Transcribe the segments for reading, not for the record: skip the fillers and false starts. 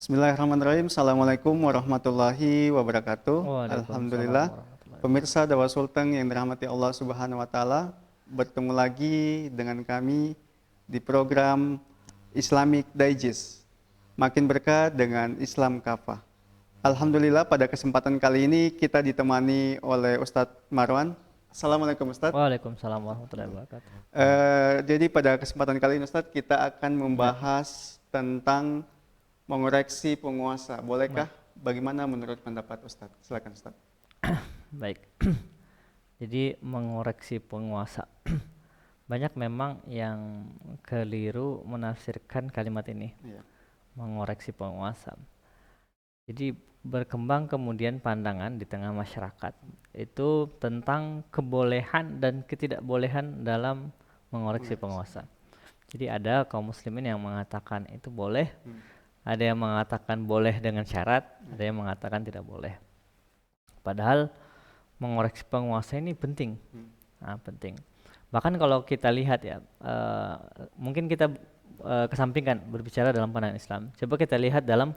Bismillahirrahmanirrahim. Assalamualaikum warahmatullahi wabarakatuh. Waalaikumsalam Alhamdulillah. warahmatullahi Pemirsa wabarakatuh. Dawa Sultan yang dirahmati Allah Subhanahu wa taala, bertemu lagi dengan kami di program Islamic Digest. Makin berkah dengan Islam Kafah. Alhamdulillah pada kesempatan kali ini kita ditemani oleh Ustadz Marwan. Assalamualaikum Ustadz. Waalaikumsalam warahmatullahi wabarakatuh. Jadi pada kesempatan kali ini Ustadz kita akan Ya, membahas tentang mengoreksi penguasa. Bolehkah? baik, Bagaimana menurut pendapat Ustadz? Silakan Ustadz. baik. Jadi mengoreksi penguasa. Banyak memang yang keliru menafsirkan kalimat ini, Iya. mengoreksi penguasa. Jadi berkembang kemudian pandangan di tengah masyarakat itu tentang kebolehan dan ketidakbolehan dalam mengoreksi Mengoreksi. penguasa. Jadi ada kaum muslimin yang mengatakan itu boleh, Hmm. ada yang mengatakan boleh dengan syarat, ada yang mengatakan tidak boleh. Padahal mengoreksi penguasa ini penting, Hmm. penting. Bahkan kalau kita lihat ya, mungkin kita kesampingkan berbicara dalam pandangan Islam. Coba kita lihat dalam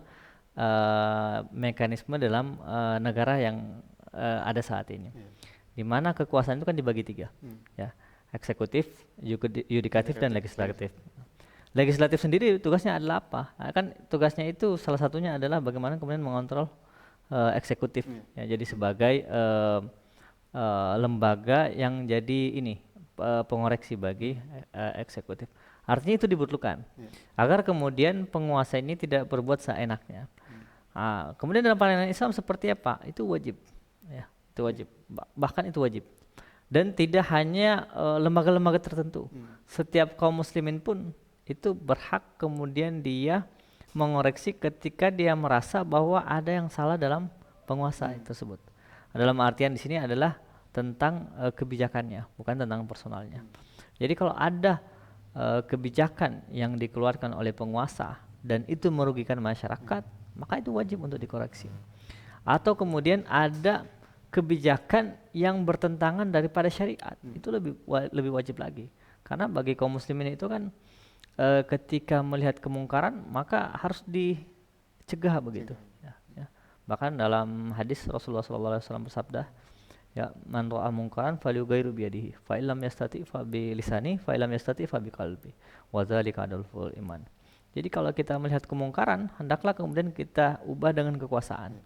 mekanisme dalam negara yang ada saat ini, Iya. di mana kekuasaan itu kan dibagi tiga, Hmm. ya, eksekutif, yudikatif, dan Yudikatif. Iya. legislatif. Legislatif sendiri tugasnya adalah apa? Nah, kan tugasnya itu salah satunya adalah bagaimana kemudian mengontrol eksekutif. Iya. Ya, jadi sebagai lembaga yang jadi ini pengoreksi bagi eksekutif. Artinya itu dibutuhkan Iya. agar kemudian penguasa ini tidak berbuat seenaknya. Kemudian dalam pandangan Islam seperti apa? Itu wajib, ya, itu wajib. Bahkan itu wajib. Dan tidak hanya lembaga-lembaga tertentu. Setiap kaum muslimin pun itu berhak kemudian dia mengoreksi ketika dia merasa bahwa ada yang salah dalam penguasa tersebut. Dalam artian di sini adalah tentang kebijakannya, bukan tentang personalnya. Jadi kalau ada kebijakan yang dikeluarkan oleh penguasa dan itu merugikan masyarakat, maka itu wajib untuk dikoreksi. Atau kemudian ada kebijakan yang bertentangan daripada syariat, itu lebih wajib lagi. Karena bagi kaum muslimin itu kan ketika melihat kemungkaran maka harus dicegah begitu. Ya. Bahkan dalam hadis Rasulullah SAW bersabda, ya, man ra'a munkaran falyughayyiru biyadihi, fa illam yastati fa bi lisani, fa illam yastati fa bi qalbi, wa dzalika adalful iman. Jadi kalau kita melihat kemungkaran, hendaklah kemudian kita ubah dengan kekuasaan,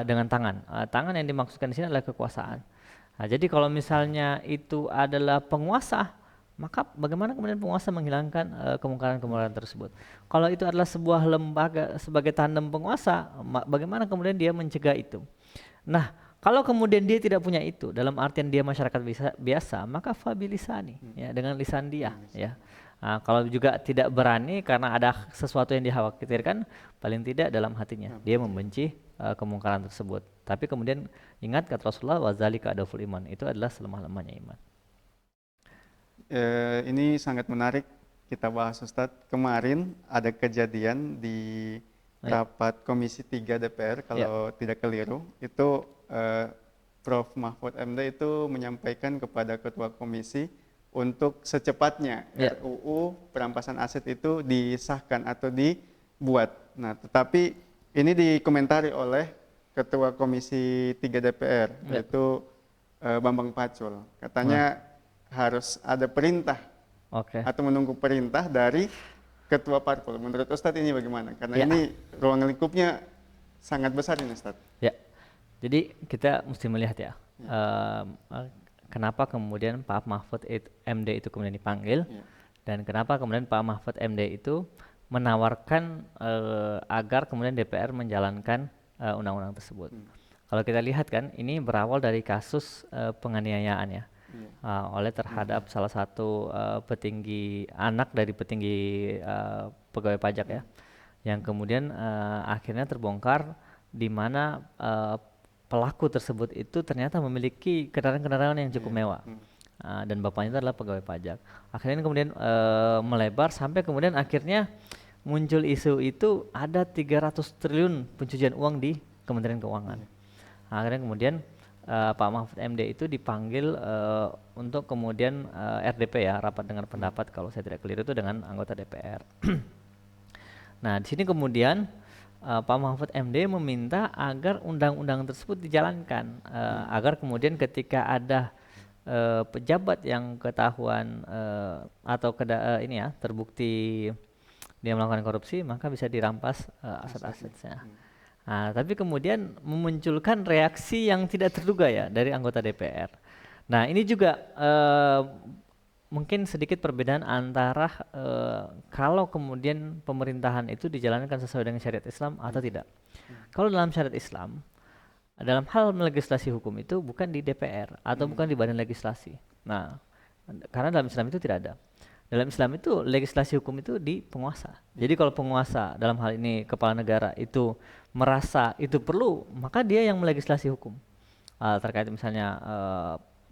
dengan tangan. Tangan yang dimaksudkan di sini adalah kekuasaan. Jadi kalau misalnya itu adalah penguasa, maka bagaimana kemudian penguasa menghilangkan kemungkaran-kemungkaran tersebut? Kalau itu adalah sebuah lembaga sebagai tandem penguasa, bagaimana kemudian dia mencegah itu? Nah, kalau kemudian dia tidak punya itu, dalam artian dia masyarakat biasa, maka fabilisani, ya, dengan lisan dia, ya. Kalau juga tidak berani karena ada sesuatu yang dikhawatirkan, paling tidak dalam hatinya dia membenci kemungkaran tersebut. Tapi kemudian ingat kata Rasulullah, wazalika adaful iman, itu adalah selemah-lemahnya iman. Ini sangat menarik kita bahas Ustadz. Kemarin ada kejadian di Ya, rapat Komisi 3 DPR, ya, kalau tidak keliru, itu Prof. Mahfud MD itu menyampaikan kepada Ketua Komisi untuk secepatnya ya, RUU perampasan aset itu disahkan atau dibuat. Nah, tetapi ini dikomentari oleh Ketua Komisi 3 DPR, ya. yaitu Bambang Pacul. Nah, Katanya harus ada perintah oke. atau menunggu perintah dari Ketua Parpol. Menurut Ustadz ini bagaimana? Karena Ya, ini ruang lingkupnya sangat besar ini Ustadz. ya. Jadi kita mesti melihat ya, Ya. kenapa kemudian Pak Mahfud MD itu kemudian dipanggil, Ya. dan kenapa kemudian Pak Mahfud MD itu menawarkan agar kemudian DPR menjalankan undang-undang tersebut. Kalau kita lihat kan, ini berawal dari kasus penganiayaan ya, oleh terhadap salah satu petinggi, anak dari petinggi pegawai pajak ya, yang kemudian akhirnya terbongkar di mana pelaku tersebut itu ternyata memiliki kendaraan-kendaraan yang cukup mewah. Dan bapaknya itu adalah pegawai pajak. Akhirnya kemudian melebar sampai kemudian akhirnya muncul isu itu ada 300 triliun pencucian uang di Kementerian Keuangan. Akhirnya kemudian Pak Mahfud MD itu dipanggil untuk kemudian RDP ya, rapat dengar pendapat kalau saya tidak keliru itu dengan anggota DPR. Nah, di sini kemudian Pak Mahfud MD meminta agar undang-undang tersebut dijalankan, agar kemudian ketika ada pejabat yang ketahuan atau ini ya terbukti dia melakukan korupsi, maka bisa dirampas aset-asetnya. Nah, tapi kemudian memunculkan reaksi yang tidak terduga ya dari anggota DPR. Nah, ini juga mungkin sedikit perbedaan antara kalau kemudian pemerintahan itu dijalankan sesuai dengan syariat Islam atau tidak. Kalau dalam syariat Islam, dalam hal legislasi hukum itu bukan di DPR atau bukan di badan legislasi. Nah, karena dalam Islam itu tidak ada. Dalam Islam itu legislasi hukum itu di penguasa. Jadi kalau penguasa dalam hal ini kepala negara itu merasa itu perlu, maka dia yang melegislasi hukum terkait misalnya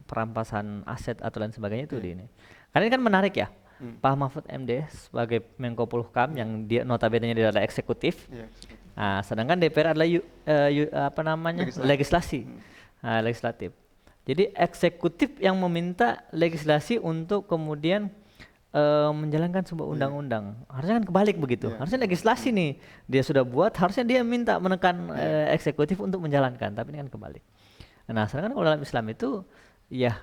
perampasan aset atau lain sebagainya itu di ini. Karena ini kan menarik ya. Pak Mahfud MD sebagai Menko Polhukam yang dia notabene dia adalah eksekutif. Nah, sedangkan DPR adalah legislasi. Legislatif. Jadi eksekutif yang meminta legislasi untuk kemudian menjalankan sebuah undang-undang. Harusnya kan kebalik begitu. Harusnya legislasi nih dia sudah buat, harusnya dia minta menekan eksekutif untuk menjalankan, tapi ini kan kebalik. Nah, sedangkan kalau dalam Islam itu ya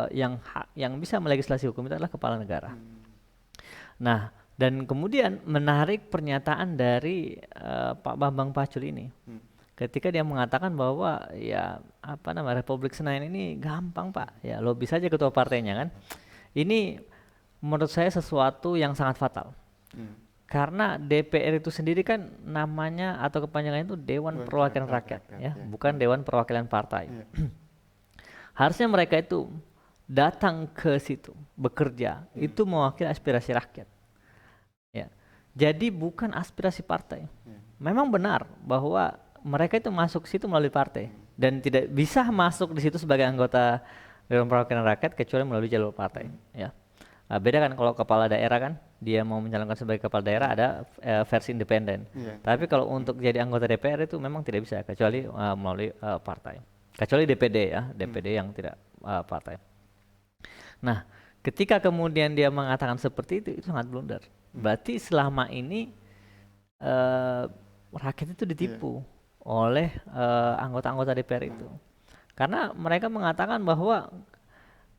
yang bisa melegislasi hukum itu adalah kepala negara. Nah, dan kemudian menarik pernyataan dari Pak Bambang Pacul ini. Ketika dia mengatakan bahwa ya Republik Senayan ini gampang Pak, ya lobby saja ketua partainya kan. Ini menurut saya sesuatu yang sangat fatal. Karena DPR itu sendiri kan namanya atau kepanjangannya itu Dewan Perwakilan Rakyat ya, bukan Dewan Perwakilan Partai. Harusnya mereka itu datang ke situ bekerja itu mewakili aspirasi rakyat. Ya. Jadi bukan aspirasi partai. Memang benar bahwa mereka itu masuk ke situ melalui partai dan tidak bisa masuk di situ sebagai anggota Dewan Perwakilan Rakyat kecuali melalui jalur partai ya. Beda kan kalau kepala daerah kan dia mau mencalonkan sebagai kepala daerah ada versi independen. Tapi kalau untuk jadi anggota DPR itu memang tidak bisa kecuali melalui partai. Kecuali DPD ya, DPD yang tidak partai. Nah, ketika kemudian dia mengatakan seperti itu sangat blunder. Berarti selama ini rakyat itu ditipu oleh anggota-anggota DPR itu. Karena mereka mengatakan bahwa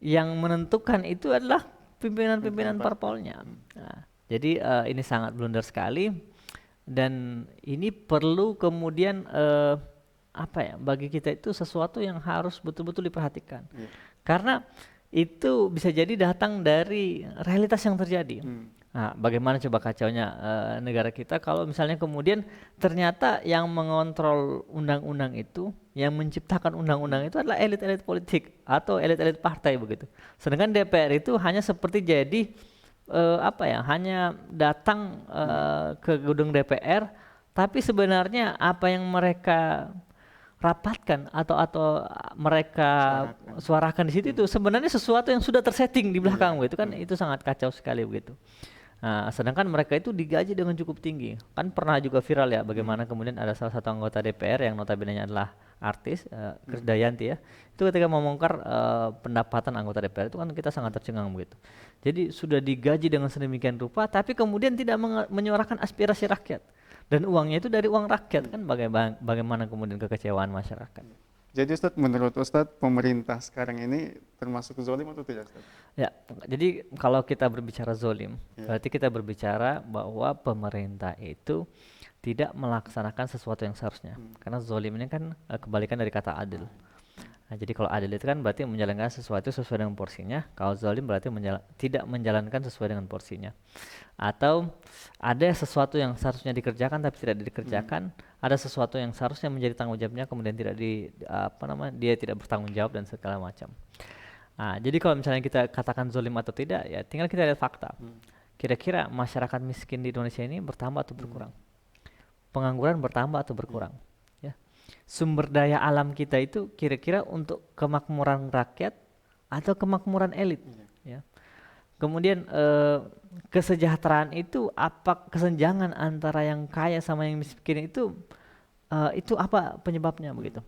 yang menentukan itu adalah pimpinan-pimpinan parpolnya. Nah, jadi ini sangat blunder sekali dan ini perlu kemudian bagi kita itu sesuatu yang harus betul-betul diperhatikan. Karena itu bisa jadi datang dari realitas yang terjadi. Nah, bagaimana coba kacaunya negara kita kalau misalnya kemudian ternyata yang mengontrol undang-undang itu, yang menciptakan undang-undang itu adalah elit-elit politik atau elit-elit partai begitu. Sedangkan DPR itu hanya seperti jadi hanya datang ke gedung DPR, tapi sebenarnya apa yang mereka rapatkan atau mereka suarakan di situ itu sebenarnya sesuatu yang sudah tersetting di belakang gitu kan, itu sangat kacau sekali begitu. Nah, sedangkan mereka itu digaji dengan cukup tinggi. Kan pernah juga viral ya bagaimana kemudian ada salah satu anggota DPR yang notabene adalah artis, Krisdayanti ya. Itu ketika membongkar pendapatan anggota DPR itu kan kita sangat tercengang begitu. Jadi sudah digaji dengan sedemikian rupa tapi kemudian tidak menyuarakan aspirasi rakyat. Dan uangnya itu dari uang rakyat kan, bagaimana kemudian kekecewaan masyarakat. Jadi Ustadz, menurut Ustadz pemerintah sekarang ini termasuk zolim atau tidak Ustadz? Ya, jadi kalau kita berbicara zolim, berarti kita berbicara bahwa pemerintah itu tidak melaksanakan sesuatu yang seharusnya. Karena zolim ini kan kebalikan dari kata adil. Nah, jadi kalau adil itu kan berarti menjalankan sesuatu sesuai dengan porsinya. Kalau zalim berarti tidak menjalankan sesuai dengan porsinya. Atau ada sesuatu yang seharusnya dikerjakan tapi tidak dikerjakan. Ada sesuatu yang seharusnya menjadi tanggung jawabnya kemudian tidak dia tidak bertanggung jawab dan segala macam. Nah, jadi kalau misalnya kita katakan zalim atau tidak, ya tinggal kita lihat fakta. Kira-kira masyarakat miskin di Indonesia ini bertambah atau berkurang? Pengangguran bertambah atau berkurang? Sumber daya alam kita itu kira-kira untuk kemakmuran rakyat atau kemakmuran elit ya. Kemudian kesejahteraan itu apa kesenjangan antara yang kaya sama yang miskin itu apa penyebabnya begitu.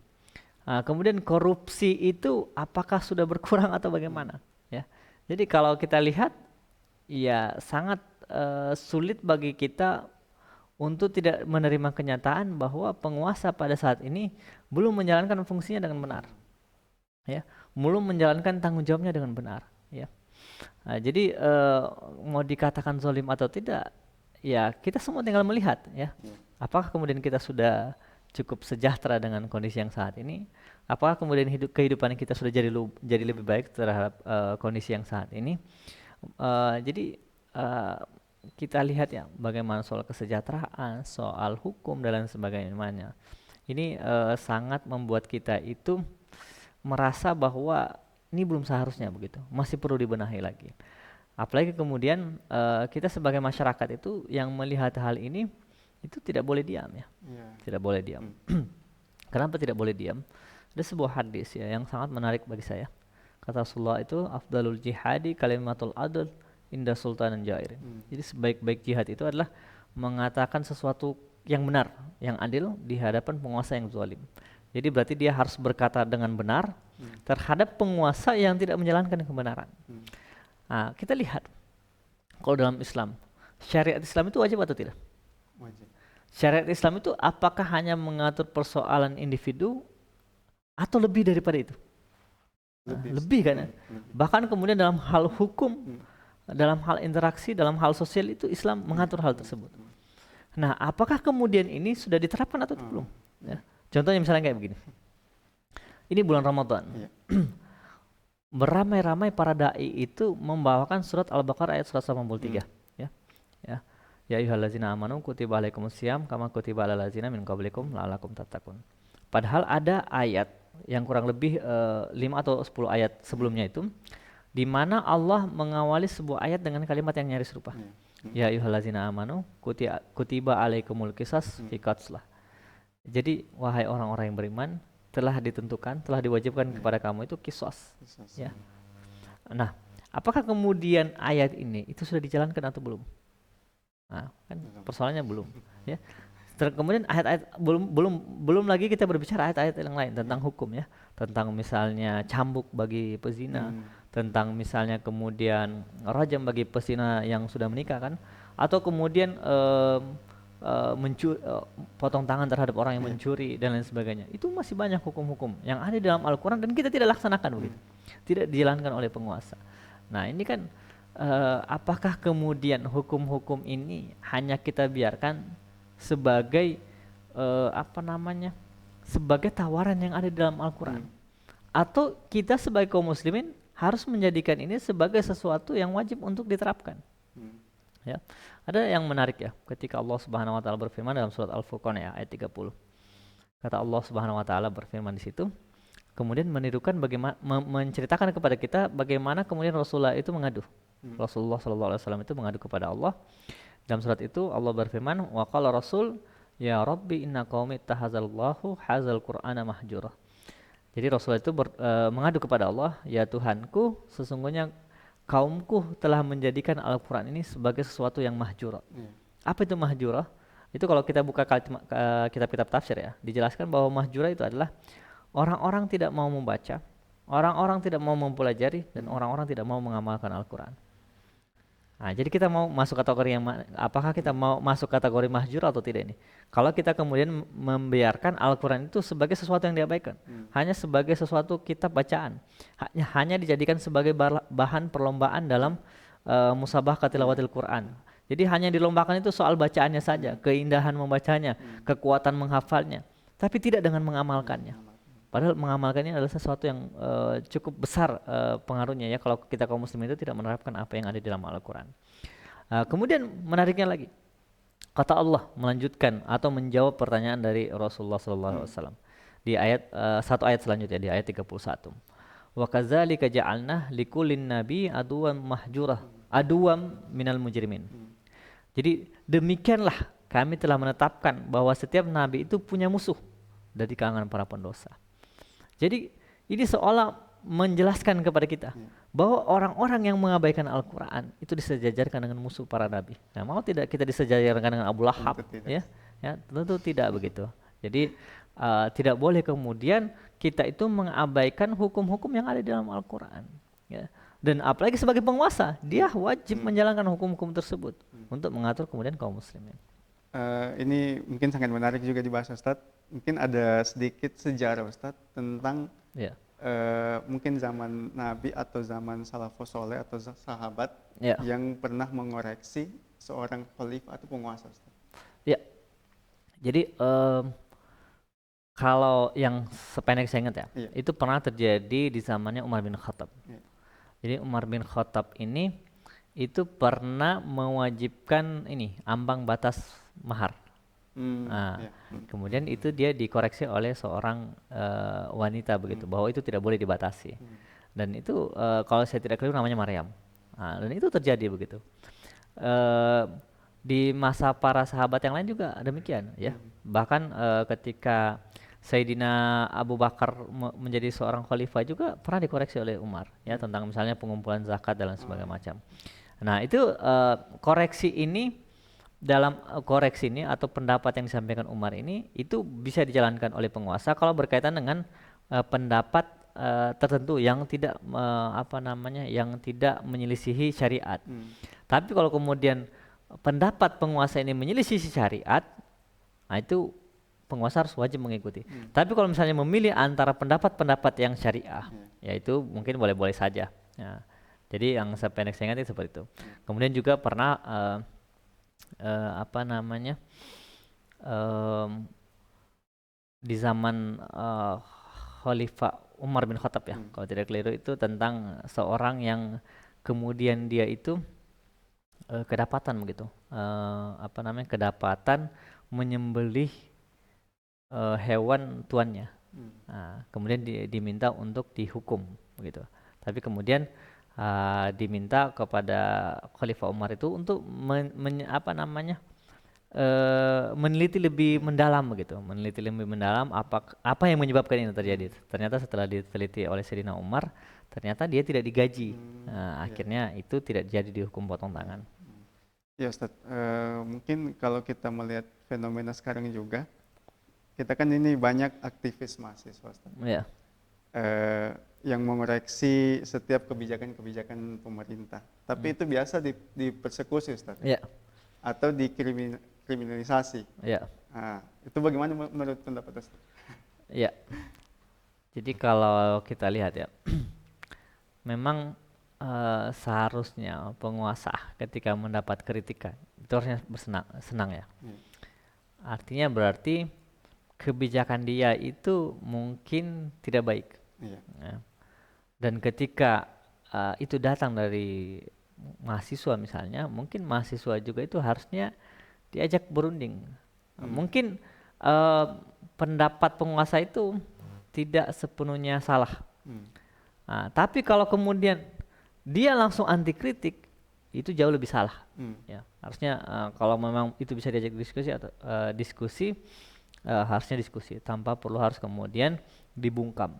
Kemudian korupsi itu apakah sudah berkurang atau bagaimana ya. Jadi kalau kita lihat ya sangat sulit bagi kita untuk tidak menerima kenyataan bahwa penguasa pada saat ini belum menjalankan fungsinya dengan benar, ya, belum menjalankan tanggung jawabnya dengan benar, ya. Nah, jadi mau dikatakan zalim atau tidak, ya kita semua tinggal melihat, ya. Apakah kemudian kita sudah cukup sejahtera dengan kondisi yang saat ini? Apakah kemudian kehidupan kita sudah jadi lebih baik terhadap kondisi yang saat ini? Jadi kita lihat ya bagaimana soal kesejahteraan, soal hukum dan lain sebagainya. Ini sangat membuat kita itu merasa bahwa ini belum seharusnya begitu, masih perlu dibenahi lagi. Apalagi kemudian kita sebagai masyarakat itu yang melihat hal ini itu tidak boleh diam ya, tidak boleh diam. Kenapa tidak boleh diam? Ada sebuah hadis ya yang sangat menarik bagi saya. Kata Rasulullah itu afdalul jihadi kalimatul adl inda sultanan jairin. Jadi sebaik-baik jihad itu adalah mengatakan sesuatu yang benar, yang adil di hadapan penguasa yang zalim. Jadi berarti dia harus berkata dengan benar terhadap penguasa yang tidak menjalankan kebenaran. Nah, kita lihat kalau dalam Islam, syariat Islam itu wajib atau tidak? Wajib. Syariat Islam itu apakah hanya mengatur persoalan individu atau lebih daripada itu? Lebih kan ya? Bahkan kemudian dalam hal hukum, dalam hal interaksi, dalam hal sosial itu Islam mengatur hal tersebut. Nah, apakah kemudian ini sudah diterapkan atau belum? Ya. Contohnya misalnya kayak begini. Ini bulan Ramadan. Beramai-ramai para dai itu membawakan surat Al-Baqarah ayat 183, ya. Ya. Ya ayyuhallazina amanu kutiba alaikumusiyam kama kutiba alal ladzina min qablikum la'allakum tattaqun. Padahal ada ayat yang kurang lebih 5 atau 10 ayat sebelumnya itu di mana Allah mengawali sebuah ayat dengan kalimat yang nyaris serupa. Ya ayyuhallazina amanu kutiba alaikumul qisas fi qatllah. Jadi wahai orang-orang yang beriman, telah ditentukan, telah diwajibkan kepada kamu itu qisas. Ya. Nah, apakah kemudian ayat ini itu sudah dijalankan atau belum? Nah, kan persoalannya belum, ya. Kemudian ayat-ayat belum lagi kita berbicara ayat-ayat yang lain tentang hukum ya, tentang misalnya cambuk bagi pezina, tentang misalnya kemudian rajam bagi pezina yang sudah menikah kan, atau kemudian potong tangan terhadap orang yang mencuri dan lain sebagainya. Itu masih banyak hukum-hukum yang ada di dalam Al-Quran dan kita tidak laksanakan begitu, tidak dijalankan oleh penguasa. Nah ini kan apakah kemudian hukum-hukum ini hanya kita biarkan sebagai sebagai tawaran yang ada di dalam Al-Quran, atau kita sebagai kaum muslimin harus menjadikan ini sebagai sesuatu yang wajib untuk diterapkan. Ya. Ada yang menarik ya, ketika Allah Subhanahu wa taala berfirman dalam surat Al-Furqan ya ayat 30. Kata Allah Subhanahu wa taala berfirman di situ, kemudian menirukan bagaimana menceritakan kepada kita bagaimana kemudian Rasulullah itu mengadu. Rasulullah sallallahu alaihi wasallam itu mengadu kepada Allah. Dalam surat itu Allah berfirman, wa qala Rasul, ya Rabbi inna qaumi ittakhadzallahu hadzal Qur'ana mahjura. Jadi Rasulullah itu mengadu kepada Allah, ya Tuhanku, sesungguhnya kaumku telah menjadikan Al-Quran ini sebagai sesuatu yang mahjura. Apa itu mahjura? Itu kalau kita buka kitab-kitab tafsir ya, dijelaskan bahwa mahjura itu adalah orang-orang tidak mau membaca, orang-orang tidak mau mempelajari, dan orang-orang tidak mau mengamalkan Al-Quran. Nah, jadi kita mau masuk kategori yang apakah kita mau masuk kategori mahjur atau tidak ini? Kalau kita kemudian membiarkan Al-Quran itu sebagai sesuatu yang diabaikan, hanya sebagai sesuatu kitab bacaan, hanya dijadikan sebagai bahan perlombaan dalam musabaqah tilawatil Quran. Jadi hanya dilombakan itu soal bacaannya saja, keindahan membacanya, kekuatan menghafalnya, tapi tidak dengan mengamalkannya. Padahal mengamalkannya adalah sesuatu yang cukup besar pengaruhnya ya kalau kita kaum muslim itu tidak menerapkan apa yang ada di dalam Al-Quran. Kemudian menariknya lagi, kata Allah melanjutkan atau menjawab pertanyaan dari Rasulullah SAW di ayat satu ayat selanjutnya di ayat 31. Wa kadzalika ja'alna likulin nabi aduwwan mahjurah aduwwan minal mujrimin. Jadi demikianlah kami telah menetapkan bahwa setiap nabi itu punya musuh dari kalangan para pendosa. Jadi ini seolah menjelaskan kepada kita bahwa orang-orang yang mengabaikan Al-Quran itu disejajarkan dengan musuh para nabi. Nah, mau tidak kita disejajarkan dengan Abu Lahab? Ya, tentu tidak begitu. Jadi tidak boleh kemudian kita itu mengabaikan hukum-hukum yang ada di dalam Al-Quran. Ya. Dan apalagi sebagai penguasa, dia wajib menjalankan hukum-hukum tersebut untuk mengatur kemudian kaum muslimin. Ini mungkin sangat menarik juga dibahas Ustadz. Mungkin ada sedikit sejarah Ustadz tentang Ya. mungkin zaman Nabi atau zaman salafus soleh atau sahabat Ya. yang pernah mengoreksi seorang khalifah atau penguasa Ustadz. Ya. Jadi kalau yang sependek saya ingat ya, Iya. itu pernah terjadi di zamannya Umar bin Khattab. Iya. Jadi Umar bin Khattab ini itu pernah mewajibkan ini ambang batas mahar. Nah, Iya. kemudian itu dia dikoreksi oleh seorang wanita begitu, bahwa itu tidak boleh dibatasi. Dan itu kalau saya tidak keliru namanya Maryam. Nah, dan itu terjadi begitu. Di masa para sahabat yang lain juga demikian ya. Bahkan ketika Sayyidina Abu Bakar menjadi seorang khalifah juga pernah dikoreksi oleh Umar ya, tentang misalnya pengumpulan zakat dan sebagainya macam. Nah, itu koreksi ini dalam koreksi ini atau pendapat yang disampaikan Umar ini itu bisa dijalankan oleh penguasa kalau berkaitan dengan pendapat tertentu yang tidak yang tidak menyelisihi syariat. Tapi kalau kemudian pendapat penguasa ini menyelisihi syariat, nah itu penguasa harus wajib mengikuti. Tapi kalau misalnya memilih antara pendapat-pendapat yang syariah, ya itu mungkin boleh-boleh saja. Ya. Jadi yang sependek saya ingat itu seperti itu. Kemudian juga pernah di zaman Khalifah Umar bin Khattab ya, kalau tidak keliru itu tentang seorang yang kemudian dia itu kedapatan begitu, kedapatan menyembelih hewan tuannya. Nah, kemudian diminta untuk dihukum begitu. Tapi kemudian diminta kepada Khalifah Umar itu untuk meneliti lebih mendalam begitu, meneliti lebih mendalam apa yang menyebabkan ini terjadi. Ternyata setelah diteliti oleh Sayyidina Umar, ternyata dia tidak digaji. Akhirnya itu tidak jadi dihukum potong tangan. Ya Ustaz, mungkin kalau kita melihat fenomena sekarang juga, kita kan ini banyak aktivis mahasiswa Ustaz. Ya. Yang mengoreksi setiap kebijakan-kebijakan pemerintah. Tapi itu biasa dipersekusi Ustaz. Ya. Atau dikriminalisasi. Ya. Nah, itu bagaimana menurut pendapat Ustaz? Ya. Jadi kalau kita lihat ya, memang seharusnya penguasa ketika mendapat kritikan itu harusnya senang ya. Artinya berarti kebijakan dia itu mungkin tidak baik. Ya. Dan ketika itu datang dari mahasiswa misalnya, mungkin mahasiswa juga itu harusnya diajak berunding. Mungkin pendapat penguasa itu tidak sepenuhnya salah. Nah, tapi kalau kemudian dia langsung anti kritik, itu jauh lebih salah. Ya, harusnya kalau memang itu bisa diajak diskusi atau harusnya diskusi tanpa perlu harus kemudian dibungkam.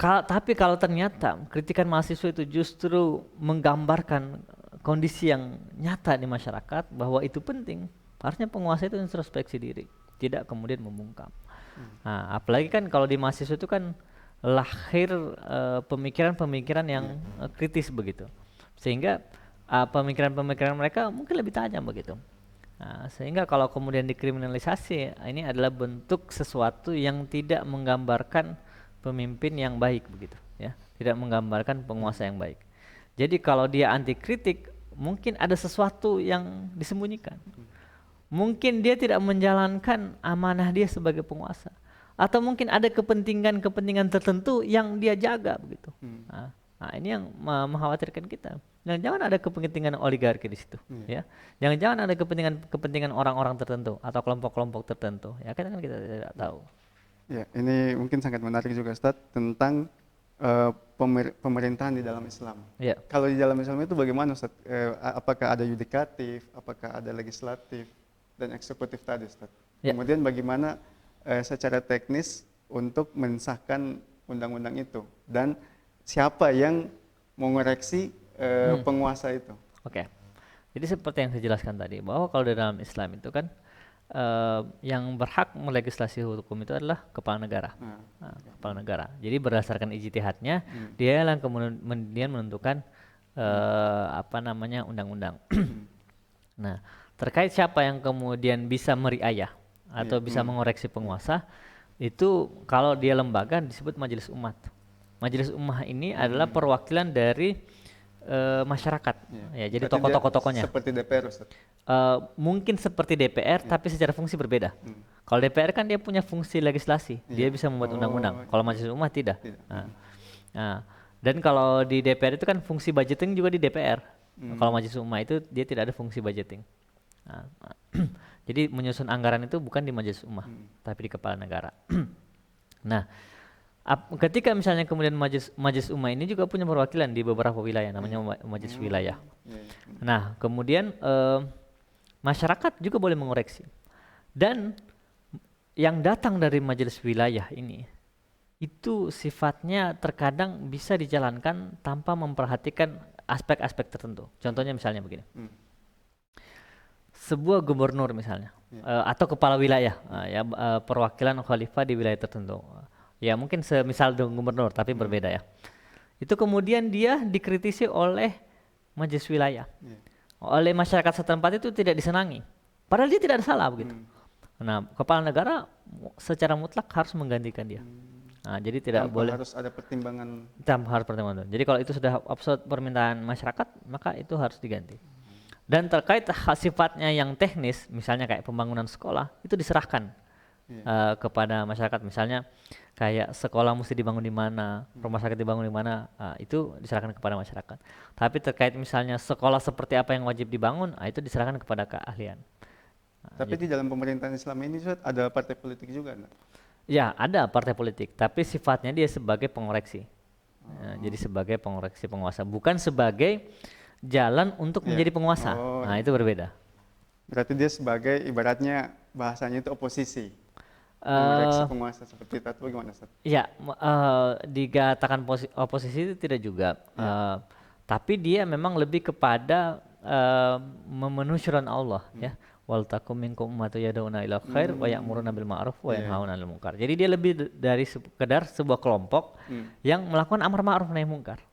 Tapi kalau ternyata kritikan mahasiswa itu justru menggambarkan kondisi yang nyata di masyarakat bahwa itu penting, harusnya penguasa itu introspeksi diri, tidak kemudian membungkam. Nah, apalagi kan kalau di mahasiswa itu kan lahir pemikiran-pemikiran yang kritis begitu, sehingga pemikiran-pemikiran mereka mungkin lebih tajam begitu. Nah, sehingga kalau kemudian dikriminalisasi, ini adalah bentuk sesuatu yang tidak menggambarkan pemimpin yang baik begitu ya, tidak menggambarkan penguasa yang baik. Jadi kalau dia anti kritik, mungkin ada sesuatu yang disembunyikan. Mungkin dia tidak menjalankan amanah dia sebagai penguasa, atau mungkin ada kepentingan tertentu yang dia jaga begitu. Nah, ini yang mengkhawatirkan kita. Jangan ada kepentingan oligarki di situ, ya. Jangan ada kepentingan orang-orang tertentu atau kelompok-kelompok tertentu. Ya kan kita tidak tahu. Ya, ini mungkin sangat menarik juga Ustaz tentang pemerintahan di dalam Islam. Ya. Kalau di dalam Islam itu bagaimana Ustaz? Apakah ada yudikatif, apakah ada legislatif dan eksekutif tadi Ustaz? Ya. Kemudian bagaimana secara teknis untuk mensahkan undang-undang itu dan siapa yang mengoreksi penguasa itu? Oke. Jadi seperti yang saya jelaskan tadi, bahwa kalau di dalam Islam itu kan yang berhak melegislasi hukum itu adalah kepala negara. Kepala negara. Jadi berdasarkan ijtihadnya, dia yang kemudian menentukan undang-undang. Nah, terkait siapa yang kemudian bisa meriayah atau bisa mengoreksi penguasa, itu kalau dia lembaga disebut majelis umat. Majelis ummah ini adalah perwakilan dari masyarakat, ya, jadi Berarti dia tokoh-tokohnya. seperti DPR, Ustaz. Mungkin seperti DPR, tapi secara fungsi berbeda. Kalau DPR kan dia punya fungsi legislasi, dia bisa membuat undang-undang. Kalau majelis ummah tidak. Nah, dan kalau di DPR itu kan fungsi budgeting juga di DPR. Kalau majelis ummah itu dia tidak ada fungsi budgeting. Nah, jadi menyusun anggaran itu bukan di majelis ummah, tapi di kepala negara. Nah, ketika misalnya kemudian majelis ummah ini juga punya perwakilan di beberapa wilayah, namanya majelis wilayah. Nah, kemudian masyarakat juga boleh mengoreksi. Dan yang datang dari majelis wilayah ini itu sifatnya terkadang bisa dijalankan tanpa memperhatikan aspek-aspek tertentu. Contohnya misalnya begini. Sebuah gubernur misalnya atau kepala wilayah, perwakilan khalifah di wilayah tertentu. Ya mungkin semisal gubernur tapi berbeda ya. Itu kemudian dia dikritisi oleh majelis wilayah. Oleh masyarakat setempat itu tidak disenangi. Padahal dia tidak ada salah begitu. Nah, kepala negara secara mutlak harus menggantikan dia. Nah, jadi tidak boleh harus ada pertimbangan. Harus pertimbangan. Jadi kalau itu sudah absurd permintaan masyarakat, maka itu harus diganti. Dan terkait sifatnya yang teknis, misalnya kayak pembangunan sekolah, itu diserahkan kepada masyarakat. Misalnya kayak sekolah mesti dibangun di mana, rumah sakit dibangun di mana, itu diserahkan kepada masyarakat. Tapi terkait misalnya sekolah seperti apa yang wajib dibangun, itu diserahkan kepada keahlian. Tapi di dalam pemerintahan Islam ini ada partai politik juga, enggak? Ya, ada partai politik, tapi sifatnya dia sebagai pengoreksi. Jadi sebagai pengoreksi penguasa, bukan sebagai jalan untuk menjadi penguasa. Nah, itu berbeda. Berarti dia sebagai ibaratnya bahasanya itu oposisi. Mengoreksi penguasa seperti itu, atau bagaimana, Ustaz? Ya, dikatakan oposisi itu tidak juga. Tapi dia memang lebih kepada memenuhi syuran Allah, ya. Wal takum minkum ummatun yad'una ila khair wa ya'muruna bil ma'ruf wa yanhauna 'anil munkar. Jadi dia lebih dari sekedar sebuah kelompok yang melakukan amar ma'ruf nahi munkar.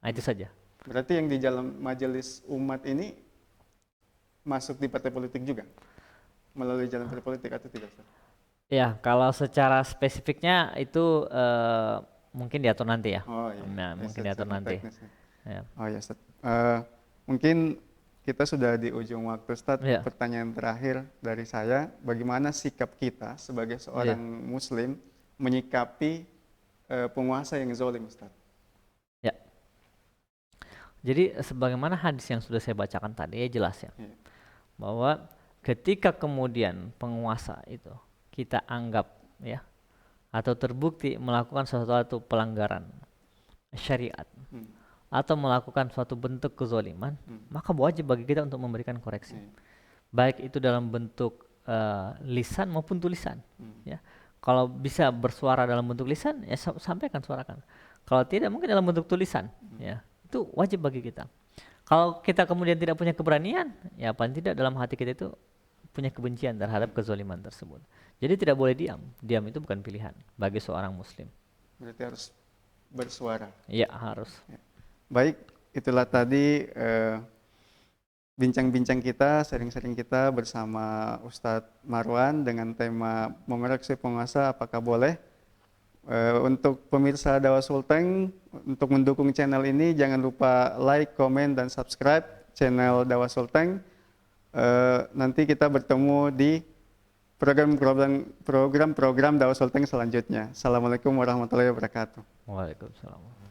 Nah, itu saja. Berarti yang di dalam majelis umat ini masuk di partai politik juga? Melalui jalan partai politik atau tidak, Ustaz? Ya, kalau secara spesifiknya itu mungkin diatur nanti ya. Nah, mungkin diatur nanti. Ya. Oh ya, Ustaz. Mungkin kita sudah di ujung waktu, Ustaz. Pertanyaan terakhir dari saya, bagaimana sikap kita sebagai seorang muslim menyikapi penguasa yang zalim, Ustaz? Ya. Jadi sebagaimana hadis yang sudah saya bacakan tadi, ya jelas ya. Bahwa ketika kemudian penguasa itu kita anggap ya atau terbukti melakukan sesuatu pelanggaran syariat atau melakukan suatu bentuk kezaliman, maka wajib bagi kita untuk memberikan koreksi. Baik itu dalam bentuk lisan maupun tulisan. Ya. Kalau bisa bersuara dalam bentuk lisan, ya sampaikan, suarakan. Kalau tidak, mungkin dalam bentuk tulisan. Ya. Itu wajib bagi kita. Kalau kita kemudian tidak punya keberanian, ya paling tidak dalam hati kita itu punya kebencian terhadap kezaliman tersebut. Jadi tidak boleh diam. Diam itu bukan pilihan bagi seorang muslim. Berarti harus bersuara. Iya, harus. Ya. Baik, itulah tadi bincang-bincang kita, sharing-sharing kita bersama Ustadz Marwan dengan tema mengoreksi penguasa apakah boleh. Untuk pemirsa Dakwah Sulteng, untuk mendukung channel ini jangan lupa like, komen, dan subscribe channel Dakwah Sulteng. Nanti kita bertemu di program-program Dakwah Sulteng selanjutnya. Assalamualaikum warahmatullahi wabarakatuh. Waalaikumsalam.